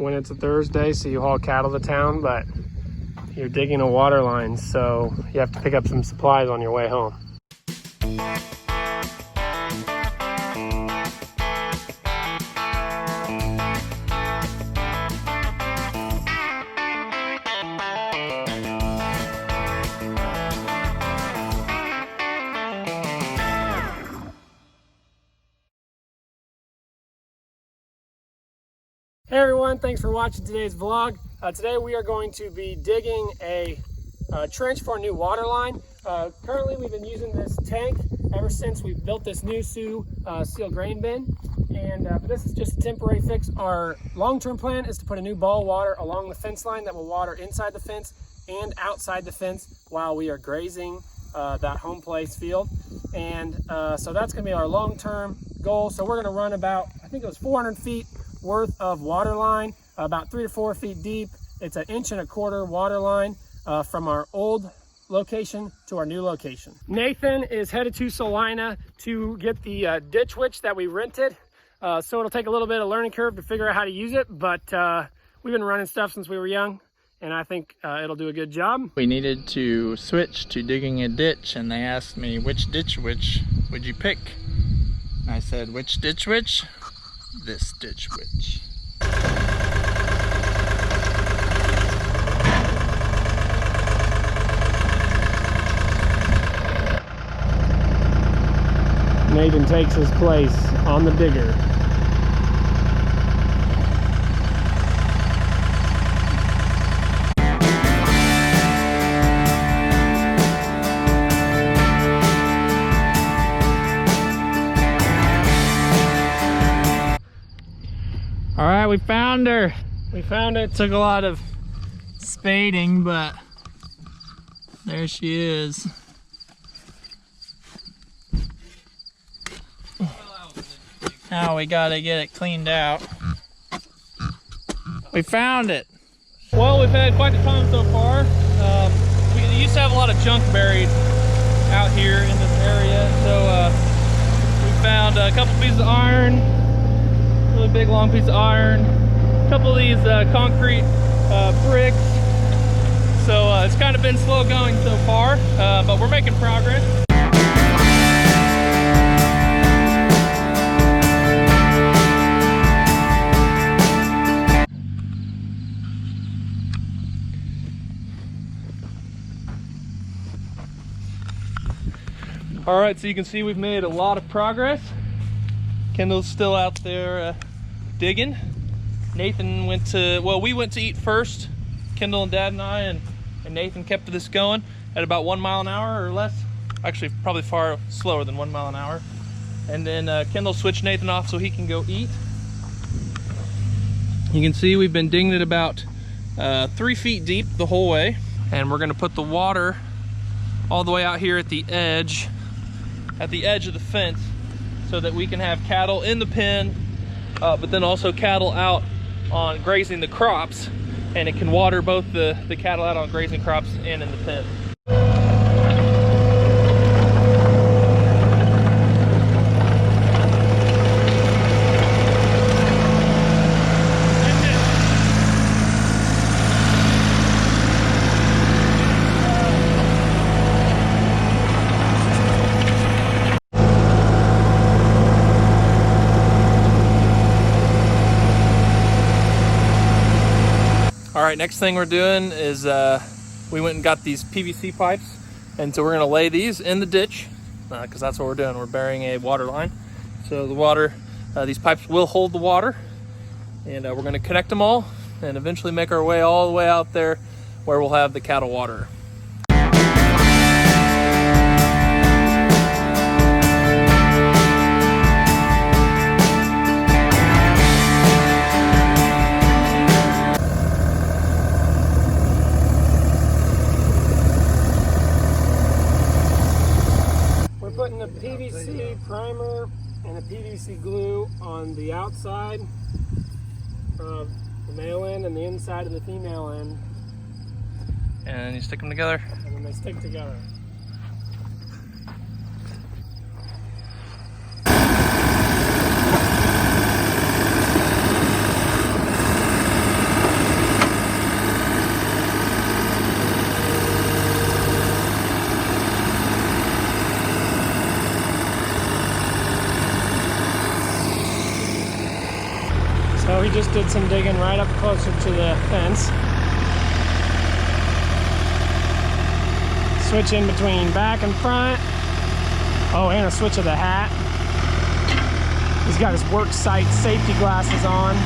when it's a Thursday, so you haul cattle to town, but you're digging a water line, so you have to pick up some supplies on your way home. Hey everyone, thanks for watching today's vlog. Today we are going to be digging a trench for a new water line. Currently we've been using this tank ever since we built this new steel grain bin, and but this is just a temporary fix. Our long-term plan is to put a new ball water along the fence line that will water inside the fence and outside the fence while we are grazing that home place field. And so that's going to be our long-term goal. So we're going to run about, I think it was 400 feet worth of water line, about 3 to 4 feet deep. It's an 1.25 inch water line from our old location to our new location. Nathan is headed to Salina to get the ditch witch that we rented. So it'll take a little bit of learning curve to figure out how to use it, but we've been running stuff since we were young, and I think it'll do a good job. We needed to switch to digging a ditch, and they asked me, which ditch witch would you pick? And I said, which ditch witch? This ditch witch. Nathan takes his place on the digger. All right, we found her. We found it. Took a lot of spading, but there she is. Now we gotta get it cleaned out. We found it. Well, we've had quite the time so far. We used to have a lot of junk buried out here in this area, so we found a couple pieces of iron, really big long piece of iron, a couple of these concrete bricks. So it's kind of been slow going so far, but we're making progress. All right, so you can see we've made a lot of progress. Kendall's still out there digging. Nathan went to, well, we went to eat first, Kendall and Dad and I, and Nathan kept this going at about 1 mile an hour or less. Actually, probably far slower than 1 mile an hour. And then Kendall switched Nathan off so he can go eat. You can see we've been digging it about 3 feet deep the whole way. And we're gonna put the water all the way out here at the edge of the fence, so that we can have cattle in the pen, but then also cattle out on grazing the crops, and it can water both the cattle out on grazing crops and in the pen. All right, next thing we're doing is we went and got these PVC pipes, and so we're gonna lay these in the ditch because that's what we're doing. We're burying a water line. So the water, these pipes will hold the water, and we're gonna connect them all and eventually make our way all the way out there where we'll have the cattle water. Putting a PVC primer and a PVC glue on the outside of the male end and the inside of the female end. And you stick them together. And then they stick together. just did some digging right up closer to the fence. Switch in between back and front. Oh, and a switch of the hat. He's got his work site safety glasses on.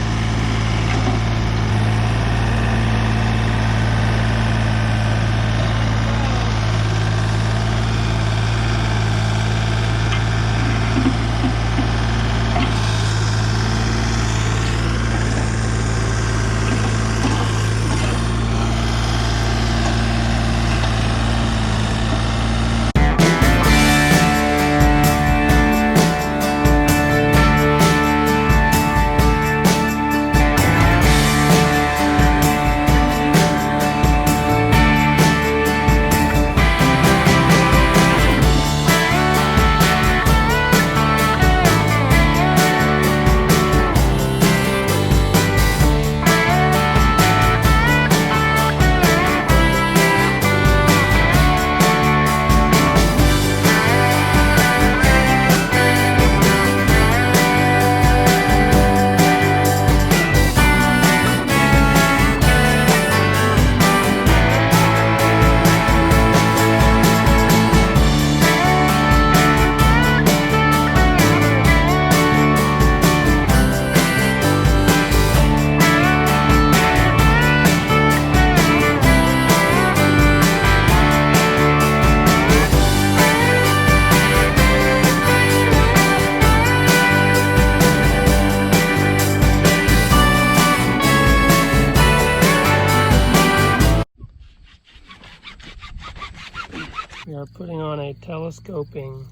We are putting on a telescoping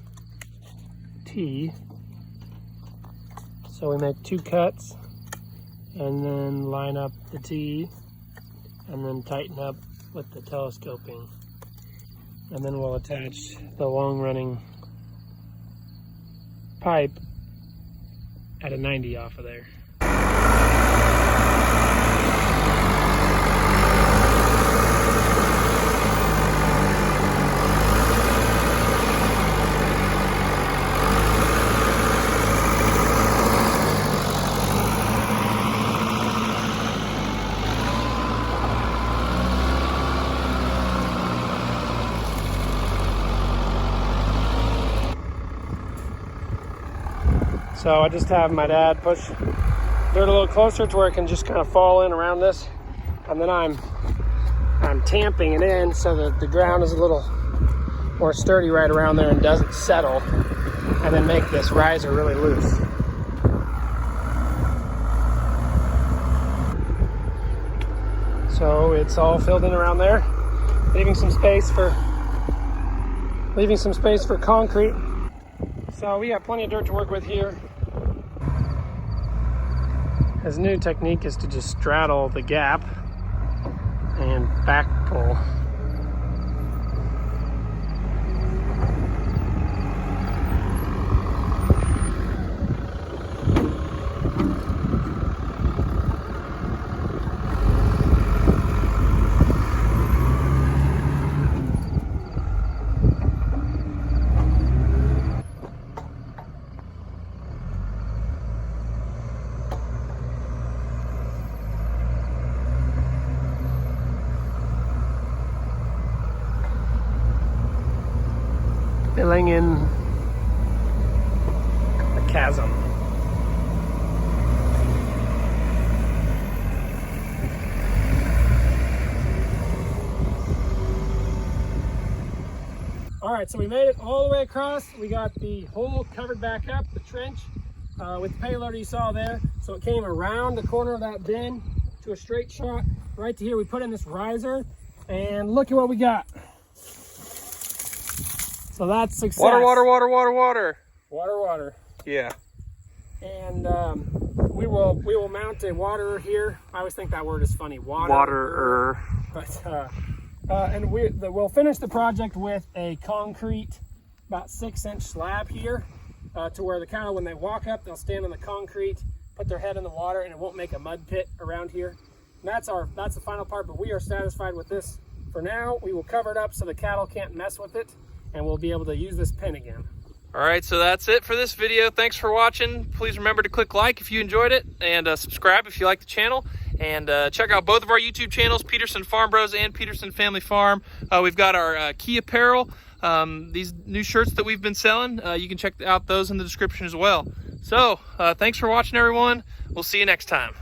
T. So we make 2 cuts and then line up the T and then tighten up with the telescoping. And then we'll attach the long running pipe at a 90 off of there. So I just have my dad push dirt a little closer to where it can just kind of fall in around this. And then I'm tamping it in so that the ground is a little more sturdy right around there and doesn't settle. And then make this riser really loose. So it's all filled in around there, leaving some space for concrete. So we have plenty of dirt to work with here. His new technique is to just straddle the gap and back pull. Filling in a chasm. All right, so we made it all the way across. We got the hole covered back up, the trench, with the payloader you saw there. So it came around the corner of that bin to a straight shot right to here. We put in this riser, and look at what we got. So that's success. Water, water, water, water, water. Water, water. Yeah. And we will mount a waterer here. I always think that word is funny. Waterer. But and we'll finish the project with a concrete, about 6-inch slab here, to where the cattle, when they walk up, they'll stand on the concrete, put their head in the water, and it won't make a mud pit around here. And that's the final part. But we are satisfied with this for now. We will cover it up so the cattle can't mess with it, and we'll be able to use this pen again. All right, so that's it for this video. Thanks for watching. Please remember to click like if you enjoyed it, and subscribe if you like the channel. And check out both of our YouTube channels, Peterson Farm Bros and Peterson Family Farm. We've got our key apparel, these new shirts that we've been selling. You can check out those in the description as well. So thanks for watching, everyone. We'll see you next time.